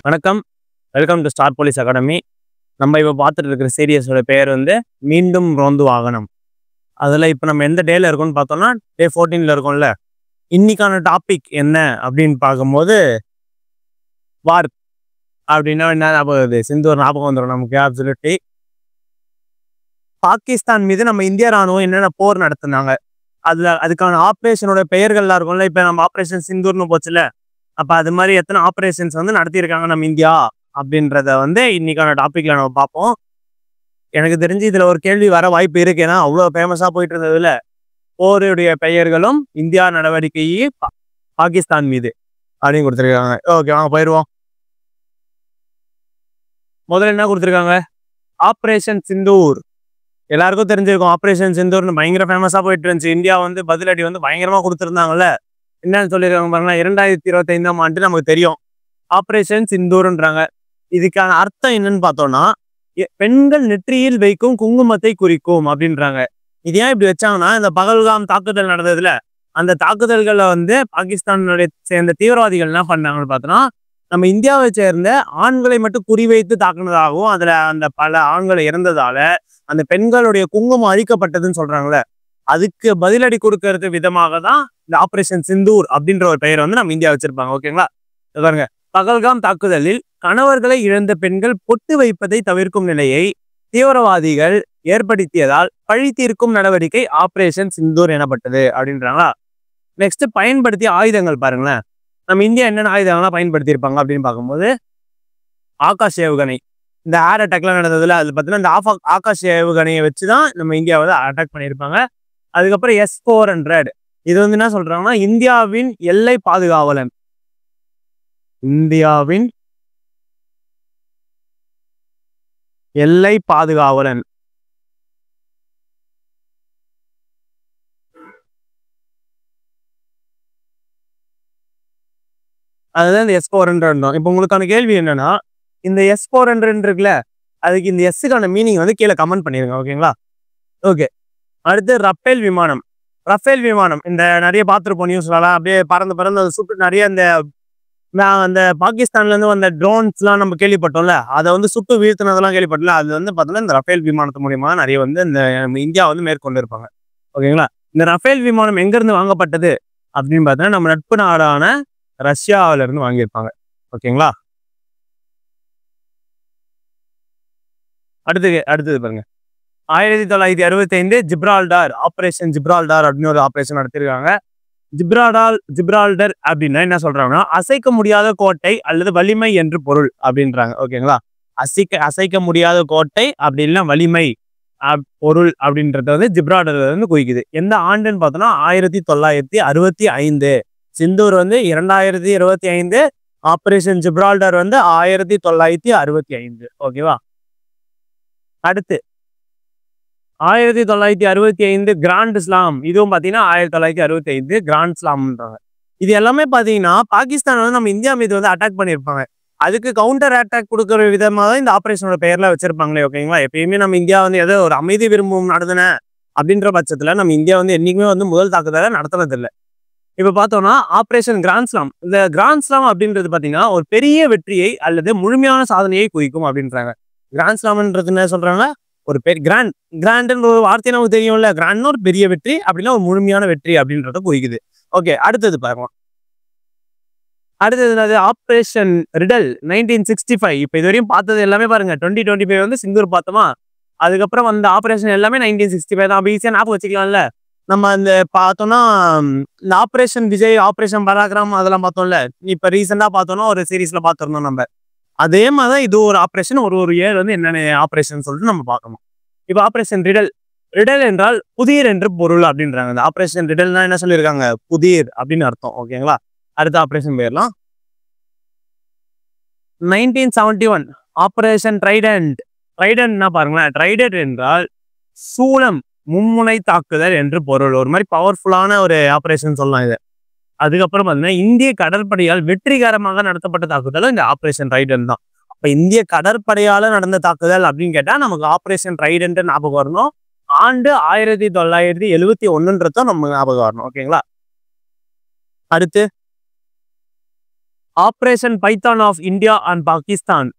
வணக்கம். Welcome to star police academy. நம்ம இப்போ பார்த்துட்டு இருக்கிற சீரியஸோட பேர் வந்து மீண்டும் ரோந்து வாகனம். அதில் இப்போ நம்ம எந்த டேல இருக்கோம்னு பார்த்தோம்னா டே 14ல் இருக்கோம்ல. இன்னைக்கான டாபிக் என்ன அப்படின்னு பார்க்கும்போது வார் அப்படின்னா என்ன ஞாபகம் வருது? சிந்தூர் ஞாபகம் வந்துடும் நமக்கு. அப்சல்யூட்லி. பாகிஸ்தான் மீது நம்ம இந்திய ராணுவம் என்னென்ன போர் நடத்துனாங்க, அதுக்கான ஆப்ரேஷனோட பெயர்கள்லாம் இருக்கும்ல. இப்போ நம்ம ஆப்ரேஷன் சிந்தூர்னு போச்சுல, அப்போ அது மாதிரி எத்தனை ஆப்ரேஷன்ஸ் வந்து நடத்தியிருக்காங்க நம்ம இந்தியா அப்படின்றத வந்து இன்னைக்கான டாபிக்ல நம்ம பார்ப்போம். எனக்கு தெரிஞ்சு இதுல ஒரு கேள்வி வர வாய்ப்பு இருக்கு. ஏன்னா அவ்வளோ ஃபேமஸா போயிட்டு இருந்ததுல போருடைய பெயர்களும் இந்தியா நடவடிக்கை பாகிஸ்தான் மீது அப்படின்னு கொடுத்துருக்காங்க. ஓகே, வாங்க போயிடுவோம். முதல்ல என்ன கொடுத்துருக்காங்க? ஆப்ரேஷன் சிந்தூர். எல்லாருக்கும் தெரிஞ்சிருக்கும். ஆப்ரேஷன் சிந்தூர்னு பயங்கர ஃபேமஸா போயிட்டு இருந்துச்சு. இந்தியா வந்து பதிலடி வந்து பயங்கரமா கொடுத்துருந்தாங்கல்ல. என்னன்னு சொல்லியிருக்காங்க பாருங்க. 2025ஆம் ஆண்டு நமக்கு தெரியும் ஆப்ரேஷன் சிந்தூர்ன்றாங்க. இதுக்கான அர்த்தம் என்னன்னு பார்த்தோம்னா, பெண்கள் நெற்றியில் வைக்கும் குங்குமத்தை குறிக்கும் அப்படின்றாங்க. இது ஏன் இப்படி வச்சாங்கன்னா, இந்த பகல்காம் தாக்குதல் நடந்ததுல அந்த தாக்குதல்களை வந்து பாகிஸ்தானுடைய சேர்ந்த தீவிரவாதிகள் என்ன பண்ணாங்கன்னு பார்த்தோம்னா, நம்ம இந்தியாவை சேர்ந்த ஆண்களை மட்டும் குறிவைத்து தாக்குனதாகவும் அதுல அந்த பல ஆண்களை இறந்ததால அந்த பெண்களுடைய குங்குமம் அழிக்கப்பட்டதுன்னு சொல்றாங்களே, அதுக்கு பதிலடி கொடுக்கறது விதமாக தான் இந்த ஆப்ரேஷன் சிந்தூர் அப்படின்ற ஒரு பெயரை வந்து நம்ம இந்தியா வச்சிருப்பாங்க. ஓகேங்களா? பாருங்க, பகல்காம் தாக்குதலில் கணவர்களை இழந்த பெண்கள் பொட்டு வைப்பதை தவிர்க்கும் நிலையை தீவிரவாதிகள் ஏற்படுத்தியதால் பழி தீர்க்கும் நடவடிக்கை ஆப்ரேஷன் சிந்தூர் எனப்பட்டது அப்படின்றாங்களா. நெக்ஸ்ட், பயன்படுத்திய ஆயுதங்கள் பாருங்களேன். நம்ம இந்தியா என்னென்ன ஆயுதங்கள்லாம் பயன்படுத்தி இருப்பாங்க அப்படின்னு பார்க்கும்போது, ஆகாஷ் ஏவுகணை. இந்த ஏர் அட்டாக்லாம் நடந்ததுல அது பார்த்தீங்கன்னா இந்த ஆகாஷ் ஏவுகணையை வச்சுதான் நம்ம இந்தியாவை அட்டாக் பண்ணியிருப்பாங்க. அதுக்கப்புறம் S-400. இது வந்து என்ன சொல்றாங்கன்னா, இந்தியாவின் எல்லை பாதுகாவலன். இந்தியாவின் எல்லை பாதுகாவலன். அதுதான் இந்த S-400. இப்போ உங்களுக்கான கேள்வி என்னன்னா, இந்த S-400 இருக்குல்ல, அதுக்கு இந்த எஸ்ஸுக்கான மீனிங் வந்து கீழே கமெண்ட் பண்ணிருங்க. ஓகேங்களா? ஓகே. அடுத்து ரஃபேல் விமானம். ரஃபேல் விமானம் இந்த நிறைய பார்த்துருப்போம் நியூஸ்லாம். அப்படியே பறந்து அதை சுட்டு நிறைய அந்த பாகிஸ்தான்ல இருந்து வந்த ட்ரோன்ஸ்லாம் நம்ம கேள்விப்பட்டோம்ல, அதை வந்து சுட்டு வீழ்த்தினதெல்லாம் கேள்விப்பட்டோம்ல. அது வந்து பார்த்தோம்னா இந்த ரஃபேல் விமானத்து மூலியமா நிறைய வந்து இந்த இந்தியா வந்து மேற்கொண்டு இருப்பாங்க. ஓகேங்களா? இந்த ரஃபேல் விமானம் எங்க இருந்து வாங்கப்பட்டது அப்படின்னு பார்த்தோன்னா, நம்ம நட்பு நாடான ரஷ்யாவில இருந்து வாங்கியிருப்பாங்க. ஓகேங்களா? அடுத்தது பாருங்க. 1965 ஜிப்ரால்டார் ஆப்ரேஷன் ஜிப்ரால்டார் அப்படின்னு ஒரு ஆப்ரேஷன் நடத்திருக்காங்க. ஜிப்ரால்டர் அப்படின்னா என்ன சொல்றாங்கன்னா, அசைக்க முடியாத கோட்டை அல்லது வலிமை என்று பொருள் அப்படின்றாங்க. ஓகேங்களா? அசைக்க முடியாத கோட்டை அப்படி இல்லைன்னா வலிமை பொருள் அப்படின்றத வந்து ஜிப்ரால்டர் வந்து குறிக்குது. எந்த ஆண்டுன்னு பார்த்தோம்னா 1965. சிந்தூர் வந்து 2025. ஆப்ரேஷன் ஜிப்ரால்டர் வந்து 1965. ஓகேவா? அடுத்து 1965 கிராண்ட் ஸ்லாம். இதுவும் பார்த்தீங்கன்னா 1965 கிராண்ட் ஸ்லாம்ன்றாங்க. இது எல்லாமே பார்த்தீங்கன்னா பாகிஸ்தான் வந்து நம்ம இந்தியா மீது வந்து அட்டாக் பண்ணியிருப்பாங்க. அதுக்கு கவுண்டர் அட்டாக் கொடுக்குற விதமாக தான் இந்த ஆப்ரேஷனோட பெயர்ல வச்சிருப்பாங்களே. ஓகேங்களா? எப்பயுமே நம்ம இந்தியா வந்து ஏதோ ஒரு அமைதி விரும்பும் நடந்தன அப்படின்ற பட்சத்துல நம்ம இந்தியா வந்து என்னைக்குமே வந்து முதல் தாக்குதலை நடத்துனது இல்லை. இப்ப பார்த்தோம்னா ஆப்ரேஷன் கிராண்ட் ஸ்லாம். இந்த கிராண்ட் ஸ்லாம் அப்படின்றது பார்த்தீங்கன்னா ஒரு பெரிய வெற்றியை அல்லது முழுமையான சாதனையை குறிக்கும் அப்படின்றாங்க. கிராண்ட் ஸ்லாம்ன்றது என்ன சொல்றாங்க? ஒரு கிராண்ட்ன்ற ஒரு வார்த்தை நமக்கு தெரியும்ல. கிராண்ட்னா ஒரு பெரிய வெற்றி, அப்படின்னா ஒரு முழுமையான வெற்றி அப்படின்றத குறிக்குது. ஓகே, அடுத்தது பார்க்கலாம். அடுத்தது என்னது? Operation riddle 1965. இப்போ இது வரையும் பார்த்தது எல்லாமே பாருங்க. 2025 வந்து சிந்தூர் பார்த்தோமா, அதுக்கப்புறம் அந்த ஆப்ரேஷன் எல்லாமே 1965 தான். அப்போ ஈஸியாக ஞாபகம் வச்சுக்கலாம்ல. நம்ம அந்த பார்த்தோம்னா இந்த ஆப்ரேஷன் விஜய், ஆப்ரேஷன் பராக்கிரம் அதெல்லாம் பார்த்தோம்ல. இப்போ ரீசெண்டா பார்த்தோம்னா ஒரு சீரீஸ்ல பார்த்துருந்தோம் நம்ம. அதே மாதிரிதான் இது ஒரு ஆப்ரேஷன். ஒரு இயர் வந்து என்னென்ன ஆப்ரேஷன் சொல்லிட்டு நம்ம பார்க்கணும். இப்போ ஆப்ரேஷன் ரிடல் என்றால் புதிர் என்று பொருள் அப்படின்றாங்க. இந்த ஆப்ரேஷன் ரிடல்னா என்ன சொல்லியிருக்காங்க? புதிர் அப்படின்னு அர்த்தம். ஓகேங்களா? அடுத்த ஆப்ரேஷன் போயிடலாம். 1971 ஆப்ரேஷன் ட்ரைடன்ட்னா பாருங்களேன். ட்ரைடன்ட் என்றால் சூலம், மும்முனை தாக்குதல் என்று பொருள். ஒரு மாதிரி பவர்ஃபுல்லான ஒரு ஆப்ரேஷன் சொல்லலாம் இது. அதுக்கப்புறம் பார்த்தீங்கன்னா இந்திய கடற்படையால் வெற்றிகரமாக நடத்தப்பட்ட தாக்குதல் இந்த ஆப்ரேஷன் ட்ரைடன்ட் தான். அப்ப இந்திய கடற்படையால நடந்த தாக்குதல் அப்படின்னு கேட்டா நமக்கு ஆப்ரேஷன் ட்ரைடன்ட் ஞாபகம் வரணும். ஆண்டு 1971 நம்ம ஞாபகம் வரணும். ஓகேங்களா? அடுத்து operation Python of India and Pakistan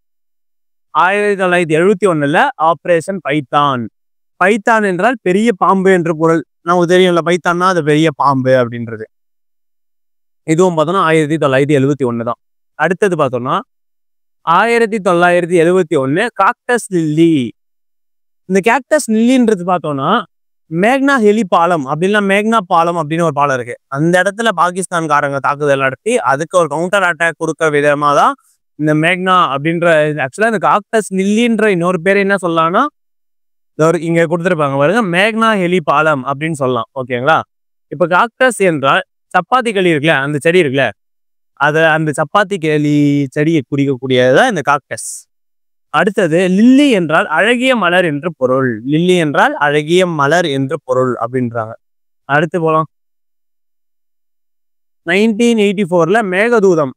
1971 operation Python. Python என்றால் பெரிய பாம்பு என்று பொருள். நமக்கு தெரியும்ல, பைத்தான்னா அது பெரிய பாம்பு அப்படின்றது. இதுவும் பார்த்தோம்னா 1971 தான். அடுத்தது பார்த்தோம்னா 1971 காக்டஸ் லில்லி. இந்த கேக்டஸ் லில்லின்றது பார்த்தோம்னா மேக்னா ஹெலி பாலம் அப்படின்னா மேக்னா பாலம் அப்படின்னு ஒரு பாலம் இருக்கு. அந்த இடத்துல பாகிஸ்தான்காரங்க தாக்குதல் நடத்தி அதுக்கு ஒரு கவுண்டர் அட்டாக் கொடுக்குற விதமா தான் இந்த மேக்னா அப்படின்ற, ஆக்சுவலா இந்த காக்டஸ் லில்லின்ற இன்னொரு பேர் என்ன சொல்லலாம்னா இங்க கொடுத்துருப்பாங்க பாருங்க, மேக்னா ஹெலி பாலம் அப்படின்னு சொல்லலாம். ஓகேங்களா? இப்ப காக்டஸ் என்றால் சப்பாத்தி களி இருக்குல்ல, அந்த செடி இருக்குல்ல, அந்த சப்பாத்தி களி செடியை குறிக்கக்கூடியதுதான் இந்த காக்டஸ். அடுத்தது லில்லி என்றால் அழகிய மலர் என்று பொருள். லில்லி என்றால் அழகிய மலர் என்று பொருள் அப்படின்றாங்க. அடுத்து போலாம். 1984 மேகதூதம்.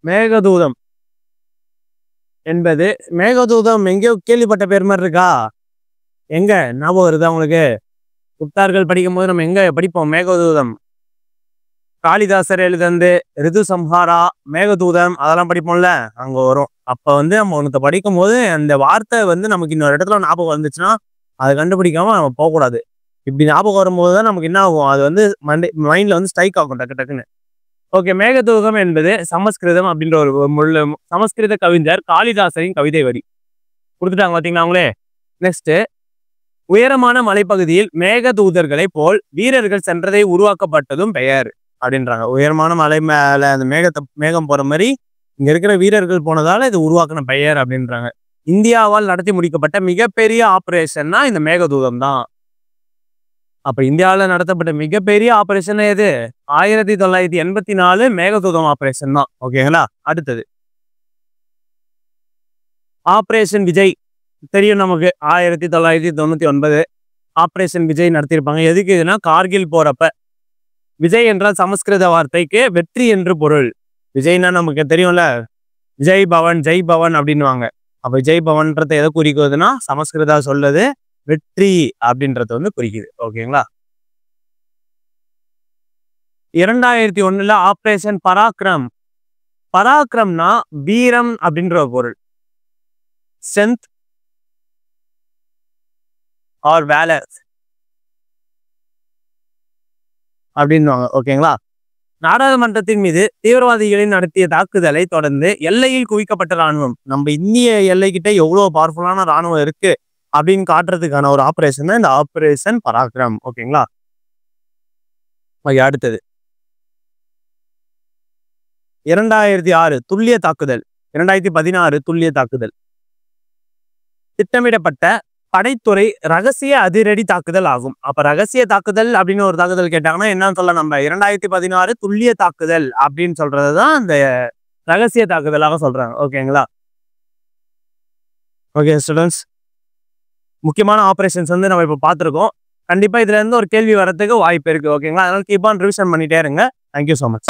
மேகதூதம் என்பது, மேகதூதம் எங்கேயோ கேள்விப்பட்ட பேர் மாதிரி இருக்கா? எங்க ஞாபகம் வருதா உங்களுக்கு? புத்தார்கள் படிக்கும் போது நம்ம எங்க படிப்போம்? மேகதூதம். காளிதாசர் எழுதந்து ரிது சம்ஹாரா, மேகதூதம் அதெல்லாம் படிப்போம்ல, அங்க வரும். அப்ப நம்ம ஒன்றத்தை படிக்கும் போது அந்த வார்த்தை நமக்கு இன்னொரு இடத்துல ஞாபகம் வந்துச்சுன்னா அதை கண்டுபிடிக்காம நம்ம போகக்கூடாது. இப்படி ஞாபகம் வரும்போது தான் நமக்கு என்ன ஆகும், அது மைண்ட்ல ஸ்ட்ரைக் ஆகும் டக்கு டக்குன்னு. ஓகே, மேகதூதம் என்பது சமஸ்கிருதம் அப்படின்ற ஒரு சமஸ்கிருத கவிஞர் காளிதாசரின் கவிதை வரி கொடுத்துட்டாங்க பார்த்தீங்களா அவங்களே. நெக்ஸ்ட், உயரமான மலைப்பகுதியில் மேகதூதர்களை போல் வீரர்கள் சென்றதை உருவாக்கப்பட்டதும் பெயர் அப்படின்றாங்க. உயரமான மலை மேல அந்த மேகம் போற மாதிரி இங்க இருக்கிற வீரர்கள் போனதால இது உருவாக்கின பெயர் அப்படின்றாங்க. இந்தியாவால் நடத்தி முடிக்கப்பட்ட மிகப்பெரிய ஆபரேஷன்னா இந்த மேகதூதம் தான். அப்ப இந்தியாவில் நடத்தப்பட்ட மிகப்பெரிய ஆபரேஷன் எது? 1984 மேகதூதம் ஆபரேஷன் தான். ஓகேங்களா? அடுத்தது ஆபரேஷன் விஜய். தெரியும் நமக்கு, 1999 ஆபரேஷன் விஜய் நடத்தியிருப்பாங்க. எதுக்கு இதுனா கார்கில் போறப்ப. விஜய் என்றால் சமஸ்கிருத வார்த்தைக்கு வெற்றி என்று பொருள். விஜய்னா நமக்கு தெரியும்ல, ஜெய் பவன் ஜெய் பவன் அப்படின்வாங்க. அப்ப ஜெய் பவன்றது எதை குறிக்குதுன்னா சமஸ்கிருதா சொல்லுது வெற்றி அப்படின்றது குறிக்குது. ஓகேங்களா? 2001 ஆபரேஷன் பராக்கிரம். பராக்கிரம்னா வீரம் அப்படின்ற ஒரு பொருள். ஸ்ட்ரென்த் ஆர் வேலர் அப்படின்வாங்க. ஓகேங்களா? நாடாளுமன்றத்தின் மீது தீவிரவாதிகளின் நடத்திய தாக்குதலை தொடர்ந்து எல்லையில் குவிக்கப்பட்ட ராணுவம். நம்ம இந்திய எல்லைக்கிட்ட எவ்வளவு பவர்ஃபுல்லான ராணுவம் இருக்கு அப்படின்னு காட்டுறதுக்கான ஒரு ஆபரேஷன் தான் இந்த ஆபரேஷன் பராக்கிரம். ஓகேங்களா? அடுத்தது 2006 துல்லிய தாக்குதல். 2016 துல்லிய தாக்குதல். திட்டமிடப்பட்ட படைத்துறை ரகசிய அதிரடி தாக்குதல் ஆகும். அப்ப ரகசிய தாக்குதல் அப்படின்னு ஒரு தாக்குதல் கேட்டாங்கன்னா என்னன்னு சொல்ல, நம்ம 2016 துல்லிய தாக்குதல் அப்படின்னு சொல்றதுதான் இந்த ரகசிய தாக்குதலாக சொல்றாங்க. ஓகேங்களா? ஓகே ஸ்டூடெண்ட்ஸ், முக்கியமான ஆபரேஷன்ஸ் நம்ம இப்போ பார்த்துருக்கோம். கண்டிப்பா இதுல இருந்து ஒரு கேள்வி வரதுக்கு வாய்ப்பு இருக்கு. ஓகேங்களா? அதனால கீப் ஆன் ரிவிஷன் பண்ணிட்டே இருங்க. Thank you so much.